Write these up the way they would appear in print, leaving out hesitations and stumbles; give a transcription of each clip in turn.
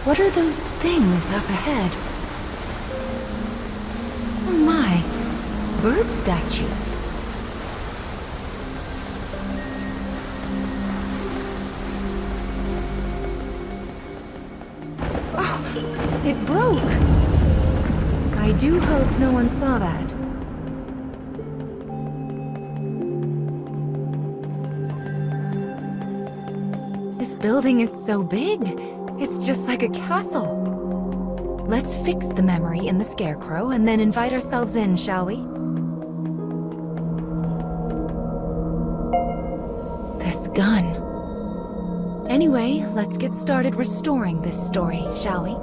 What are those things up ahead? Oh my, bird statues. Oh, it broke. I do hope no one saw that. This building is so big. It's just like a castle. Let's fix the memory in the Scarecrow and then invite ourselves in, shall we? This gun. Anyway, let's get started restoring this story, shall we?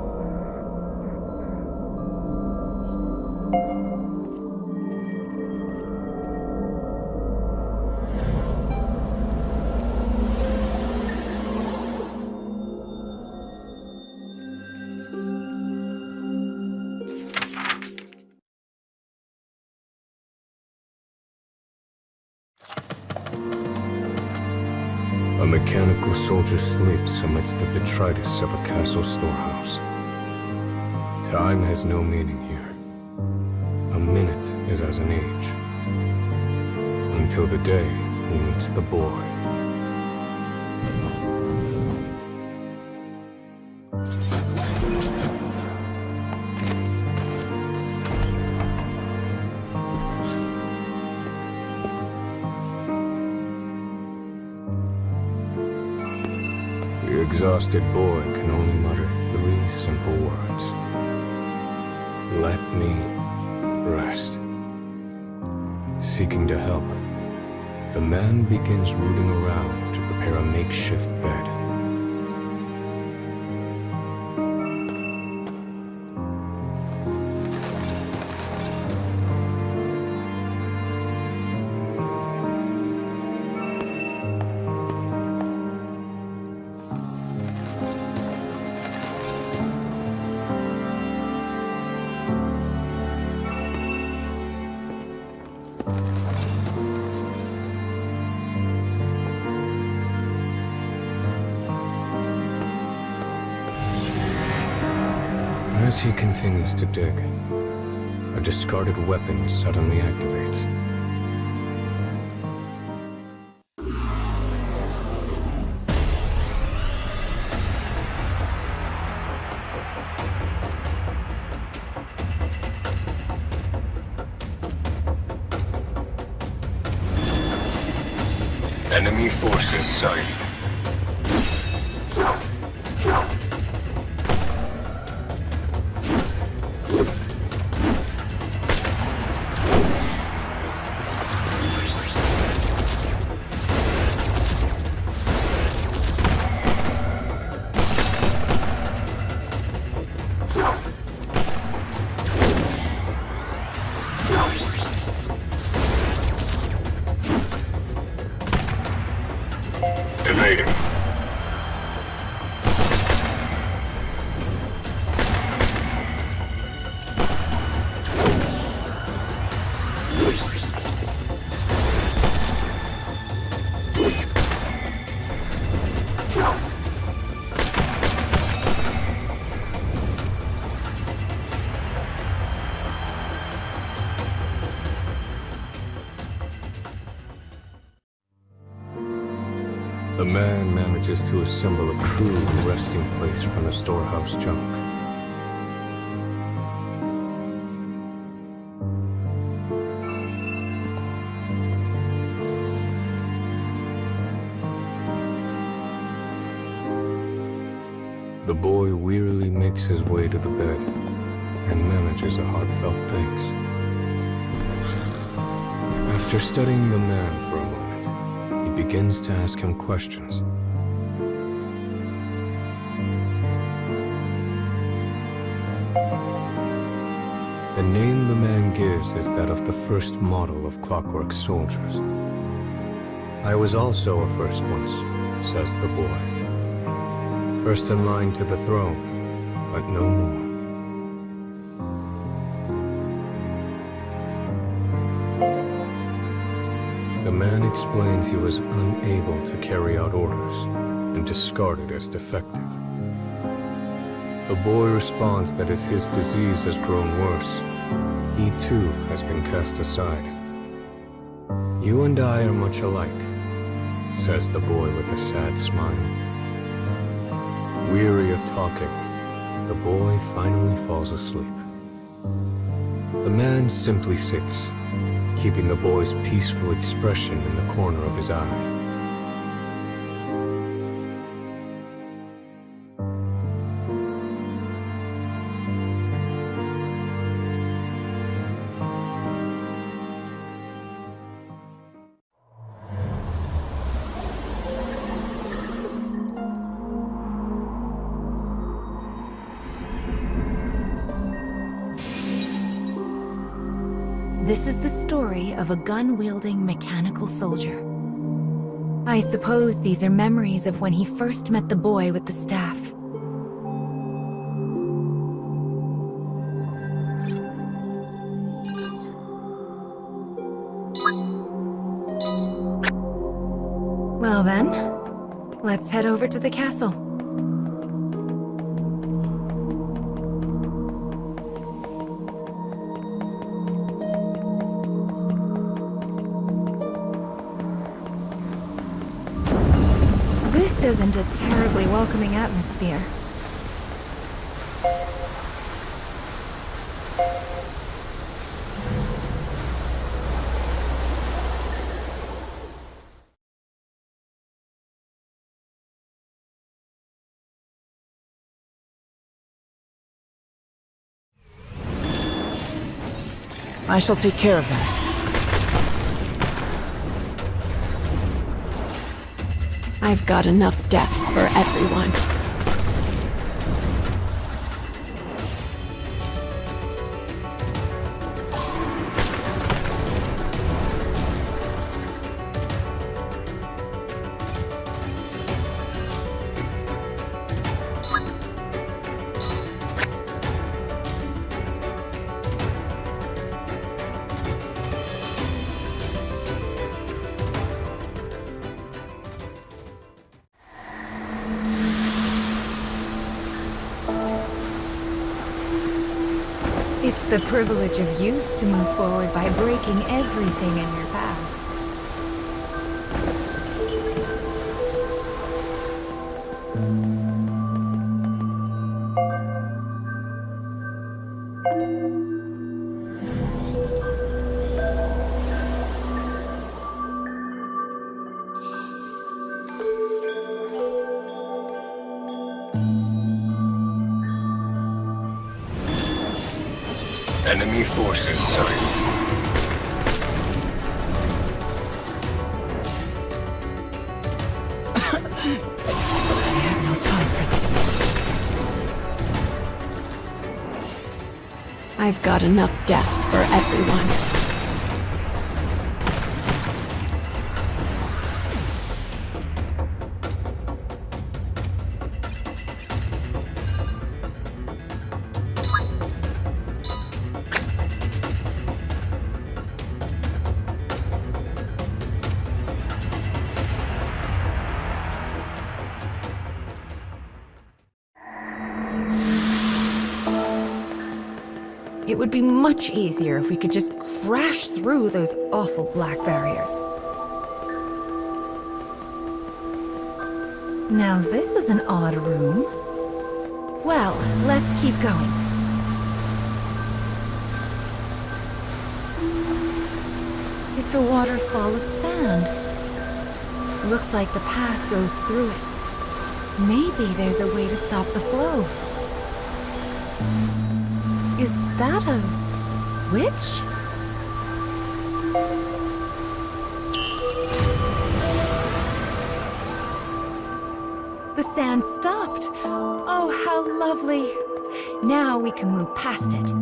A mechanical soldier sleeps amidst the detritus of a castle storehouse. Time has no meaning here. A minute is as an age. Until the day he meets the boy. The exhausted boy can only mutter 3 simple words. Let me rest. Seeking to help, the man begins rooting around to prepare a makeshift bed. As he continues to dig, a discarded weapon suddenly activates. Enemy forces sighted. Evading. The man manages to assemble a crude resting place from the storehouse junk. The boy wearily makes his way to the bed and manages a heartfelt thanks. After studying the man for a moment, he begins to ask him questions. The name the man gives is that of the first model of Clockwork soldiers. I was also a first once, says the boy. First in line to the throne, but no more. The man explains he was unable to carry out orders and discarded as defective. The boy responds that as his disease has grown worse, he too has been cast aside. "You and I are much alike," says the boy with a sad smile. Weary of talking, the boy finally falls asleep. The man simply sits, keeping the boy's peaceful expression in the corner of his eye. This is the story of a gun-wielding mechanical soldier. I suppose these are memories of when he first met the boy with the staff. Well then, let's head over to the castle. This isn't a terribly welcoming atmosphere. I shall take care of that. I've got enough death for everyone. It's the privilege of youth to move forward by breaking everything in your path. Enemy forces sighted. I have no time for this. I've got enough death for everyone. It would be much easier if we could just crash through those awful black barriers. Now this is an odd room. Well, let's keep going. It's a waterfall of sand. Looks like the path goes through it. Maybe there's a way to stop the flow. Is that a switch? The sand stopped. Oh, how lovely. Now we can move past it.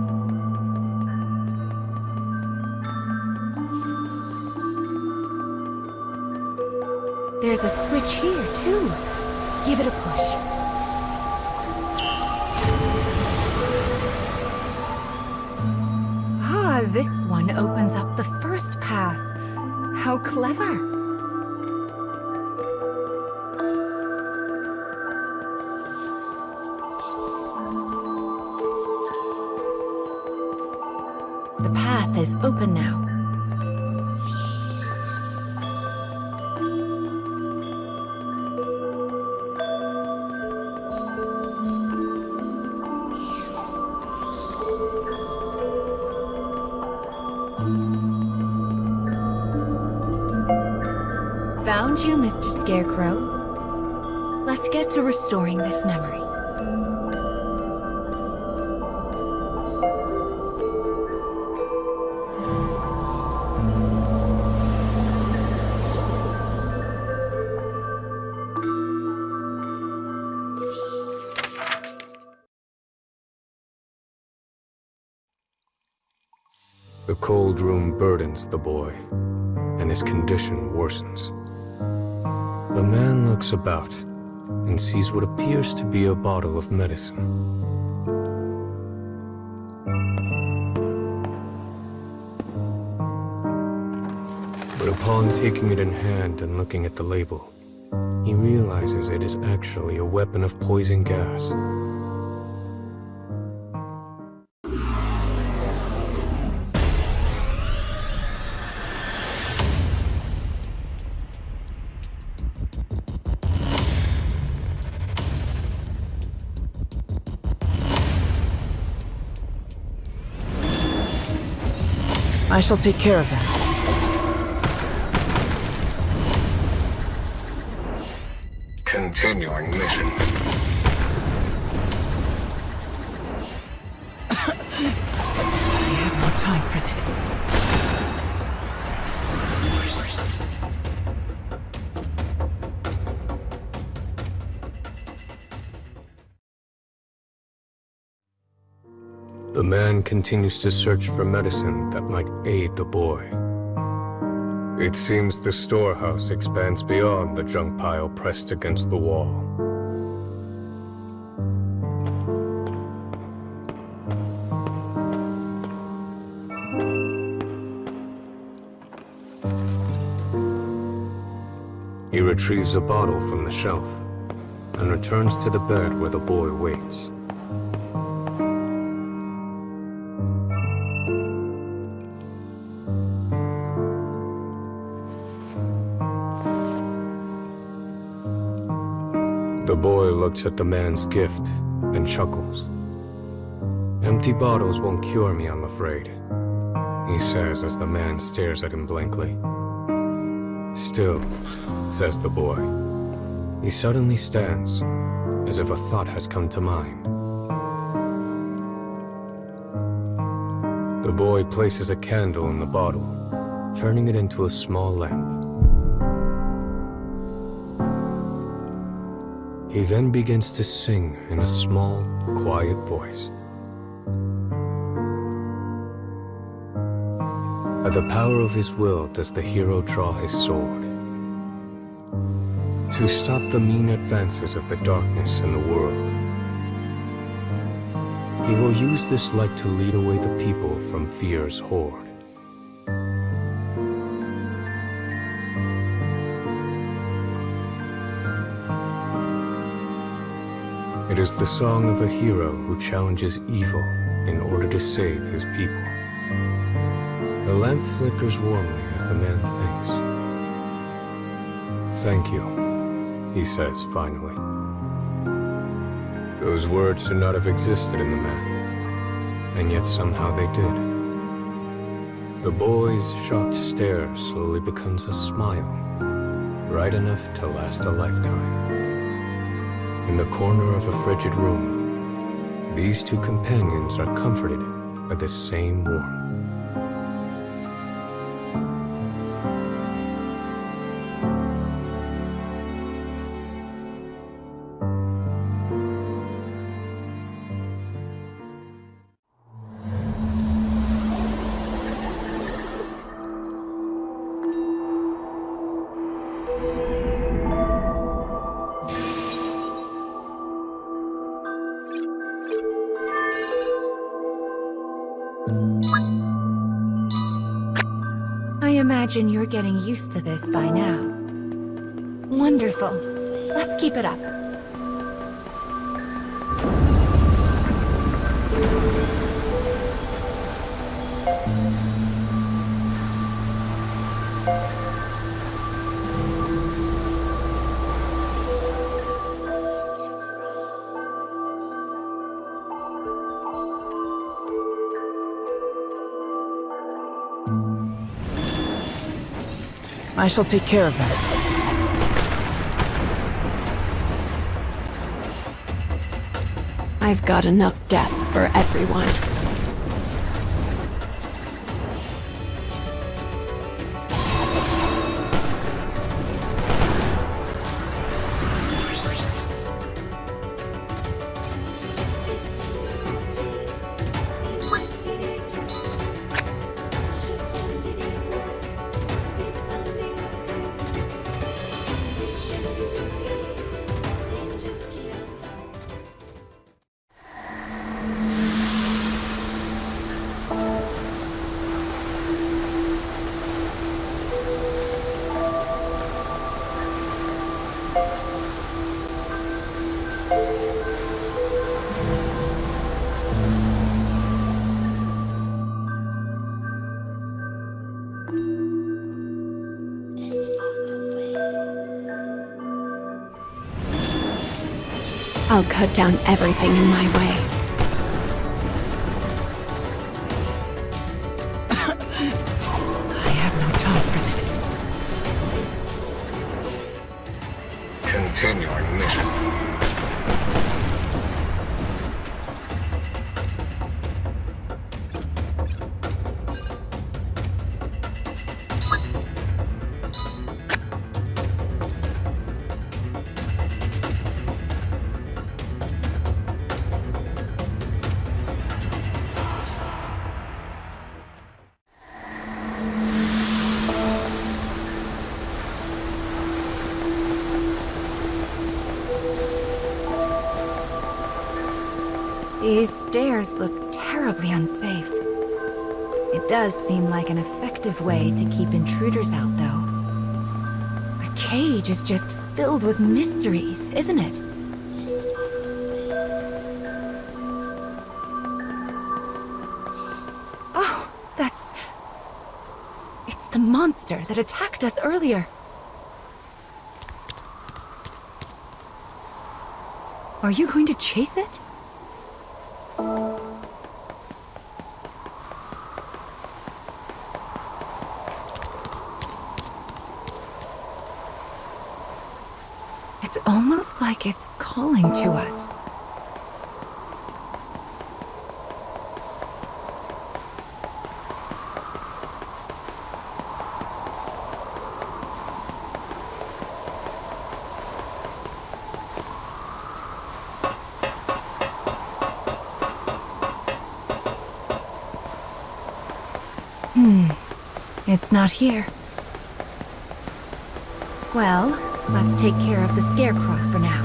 There's a switch here, too. Give it a push. This one opens up the first path. How clever. The path is open now. Found you, Mr. Scarecrow. Let's get to restoring this memory. The cold room burdens the boy, and his condition worsens. The man looks about and sees what appears to be a bottle of medicine. But upon taking it in hand and looking at the label, he realizes it is actually a weapon of poison gas. I shall take care of that. Continuing mission. I have no time for this. The man continues to search for medicine that might aid the boy. It seems the storehouse expands beyond the junk pile pressed against the wall. He retrieves a bottle from the shelf and returns to the bed where the boy waits. The boy looks at the man's gift and chuckles. "Empty bottles won't cure me, I'm afraid," he says as the man stares at him blankly. "Still," says the boy. He suddenly stands, as if a thought has come to mind. The boy places a candle in the bottle, turning it into a small lamp. He then begins to sing in a small, quiet voice. By the power of his will does the hero draw his sword. To stop the mean advances of the darkness in the world. He will use this light to lead away the people from fear's horde. It is the song of a hero who challenges evil in order to save his people. The lamp flickers warmly as the man thinks. "Thank you," he says finally. Those words should not have existed in the man, and yet somehow they did. The boy's shocked stare slowly becomes a smile, bright enough to last a lifetime. In the corner of a frigid room, these two companions are comforted by the same warmth. I imagine you're getting used to this by now. Wonderful. Let's keep it up. I shall take care of that. I've got enough death for everyone. I'll cut down everything in my way. I have no time for this. Continue our mission. These stairs look terribly unsafe. It does seem like an effective way to keep intruders out, though. The cage is just filled with mysteries, isn't it? Oh, it's the monster that attacked us earlier. Are you going to chase it? It's almost like it's calling to us. It's not here. Well, let's take care of the scarecrow for now.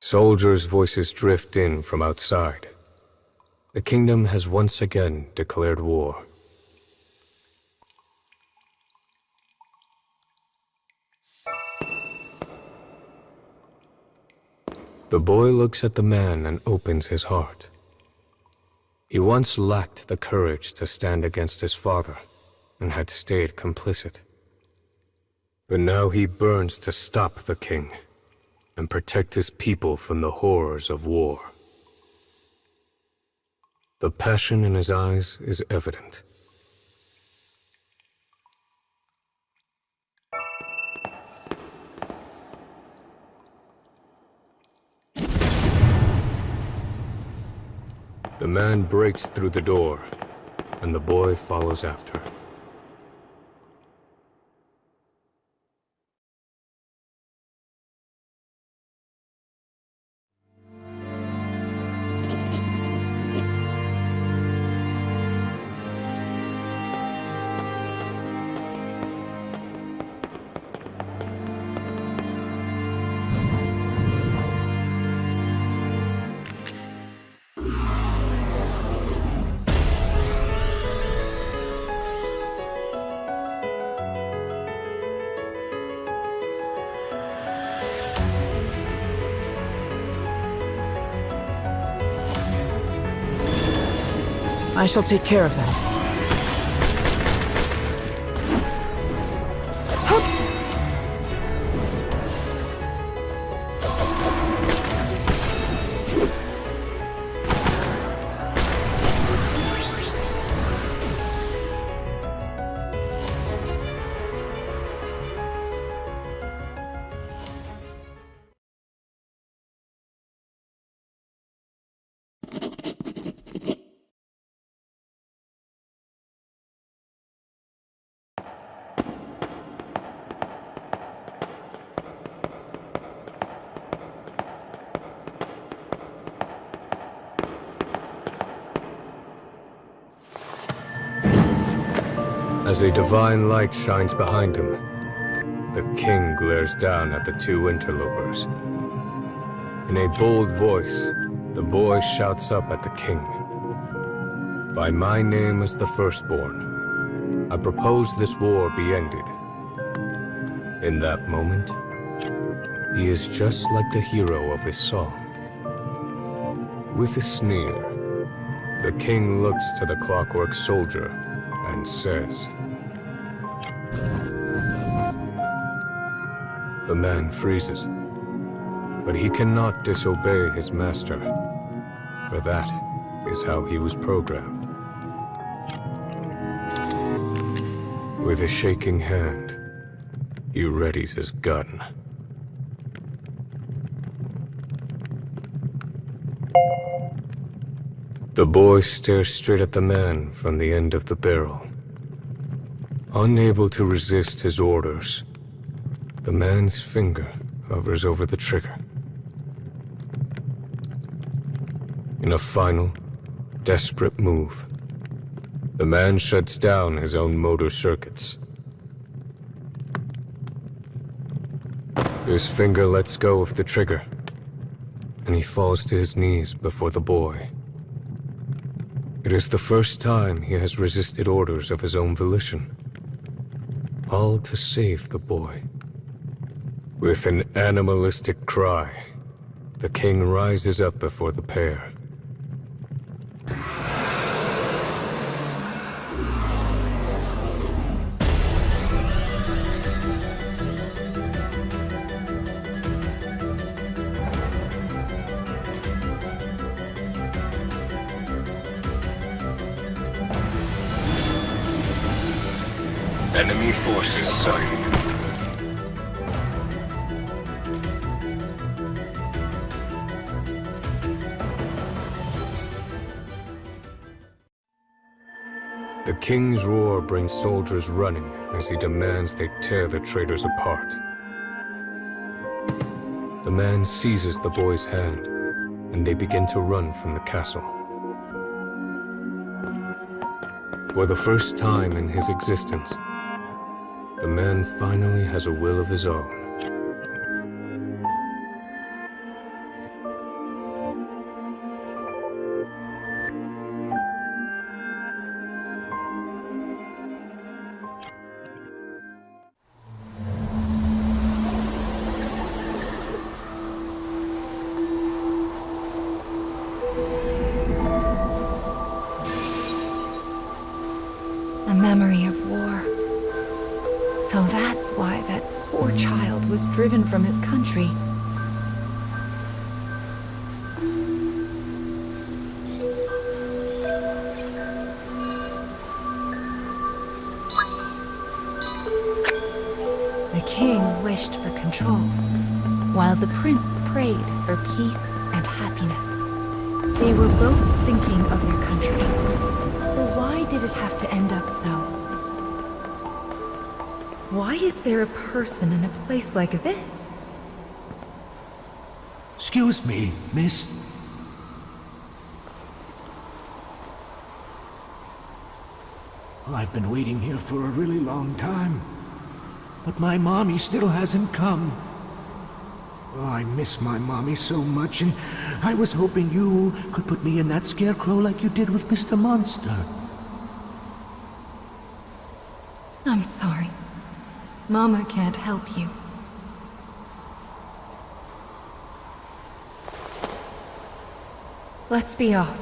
Soldiers' voices drift in from outside. The kingdom has once again declared war. The boy looks at the man and opens his heart. He once lacked the courage to stand against his father and had stayed complicit. But now he burns to stop the king and protect his people from the horrors of war. The passion in his eyes is evident. The man breaks through the door, and the boy follows after. I shall take care of them. As a divine light shines behind him, the king glares down at the two interlopers. In a bold voice, the boy shouts up at the king. By my name as the firstborn, I propose this war be ended. In that moment, he is just like the hero of his song. With a sneer, the king looks to the clockwork soldier and says, the man freezes, but he cannot disobey his master, for that is how he was programmed. With a shaking hand, he readies his gun. The boy stares straight at the man from the end of the barrel. Unable to resist his orders, the man's finger hovers over the trigger. In a final, desperate move, the man shuts down his own motor circuits. His finger lets go of the trigger, and he falls to his knees before the boy. It is the first time he has resisted orders of his own volition, all to save the boy. With an animalistic cry, the king rises up before the pair. Enemy forces sighted. The king's roar brings soldiers running as he demands they tear the traitors apart. The man seizes the boy's hand, and they begin to run from the castle. For the first time in his existence, the man finally has a will of his own. A memory of war. So that's why that poor child was driven from his country. The king wished for control, while the prince prayed for peace and happiness. They were both thinking of their country. So why did it have to end up so? Why is there a person in a place like this? Excuse me, miss. I've been waiting here for a really long time. But my mommy still hasn't come. Oh, I miss my mommy so much, and I was hoping you could put me in that scarecrow like you did with Mr. Monster. I'm sorry. Mama can't help you. Let's be off.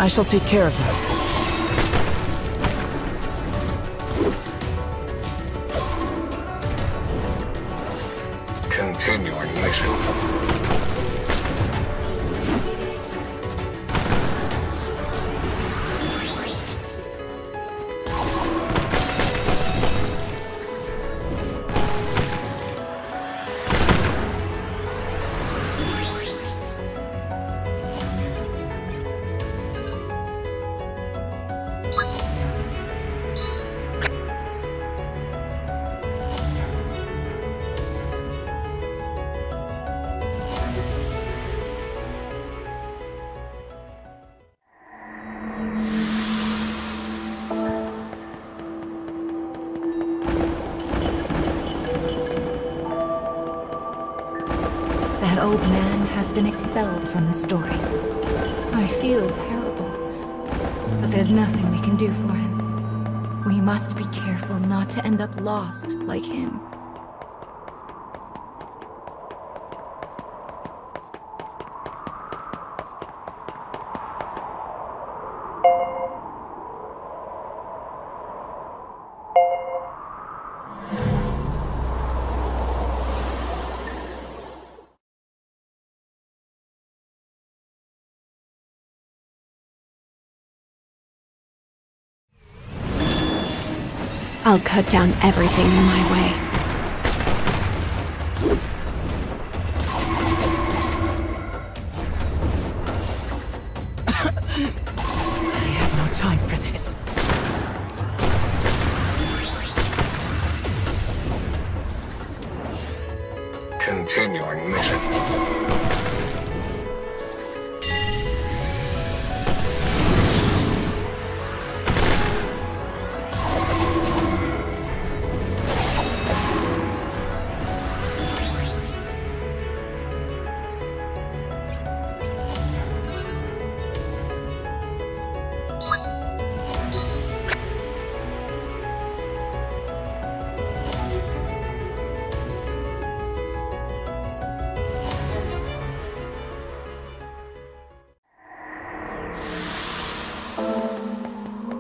I shall take care of them. Continuing mission. That old man has been expelled from the story. I feel terrible, but there's nothing we can do for him. We must be careful not to end up lost like him. I'll cut down everything in my way. I have no time for this. Continuing mission.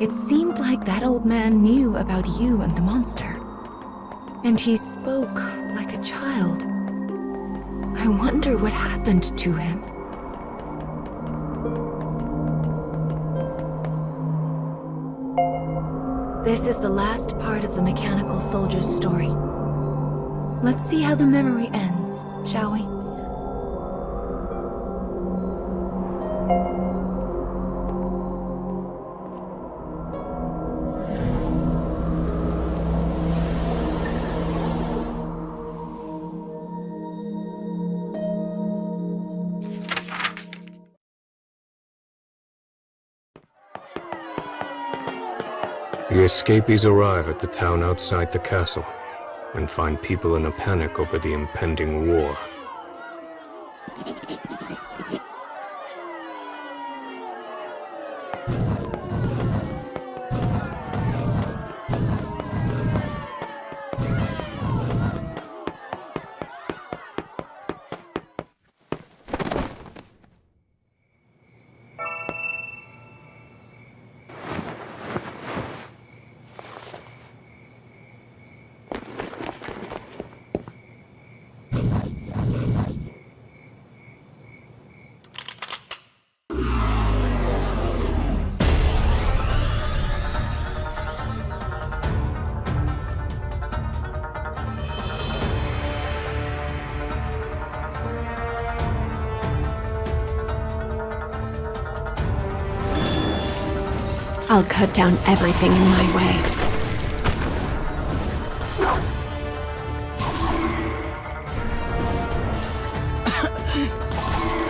It seemed like that old man knew about you and the monster. And he spoke like a child. I wonder what happened to him. This is the last part of the mechanical soldier's story. Let's see how the memory ends, shall we? The escapees arrive at the town outside the castle and find people in a panic over the impending war. I'll cut down everything in my way.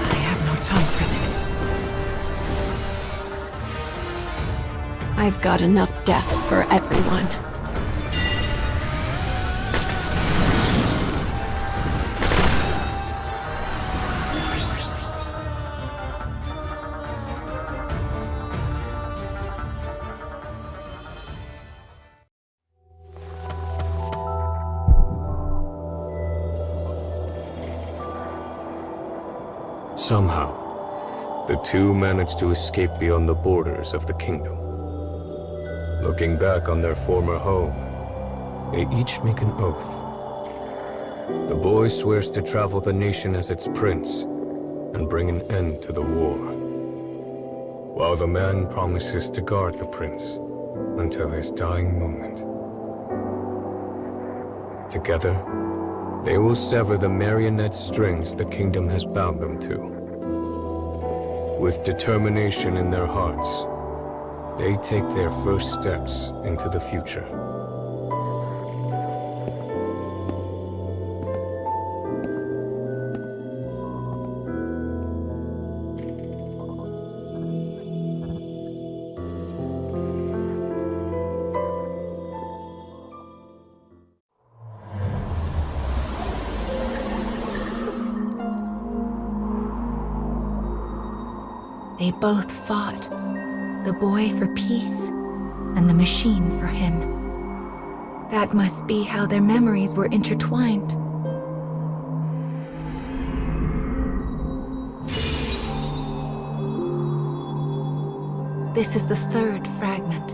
I have no time for this. I've got enough death for everyone. Somehow, the two manage to escape beyond the borders of the kingdom. Looking back on their former home, they each make an oath. The boy swears to travel the nation as its prince and bring an end to the war, while the man promises to guard the prince until his dying moment. Together, they will sever the marionette strings the kingdom has bound them to. With determination in their hearts, they take their first steps into the future. They both fought, the boy for peace and the machine for him. That must be how their memories were intertwined. This is the third fragment.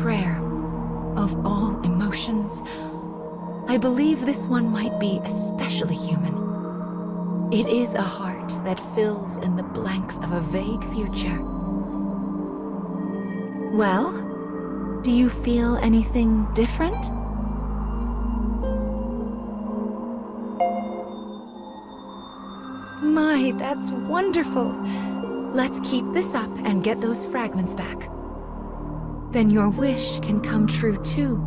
Prayer. Of all emotions, I believe this one might be especially human. It is a heart that fills in the blanks of a vague future. Well, do you feel anything different? My, that's wonderful. Let's keep this up and get those fragments back. Then your wish can come true too.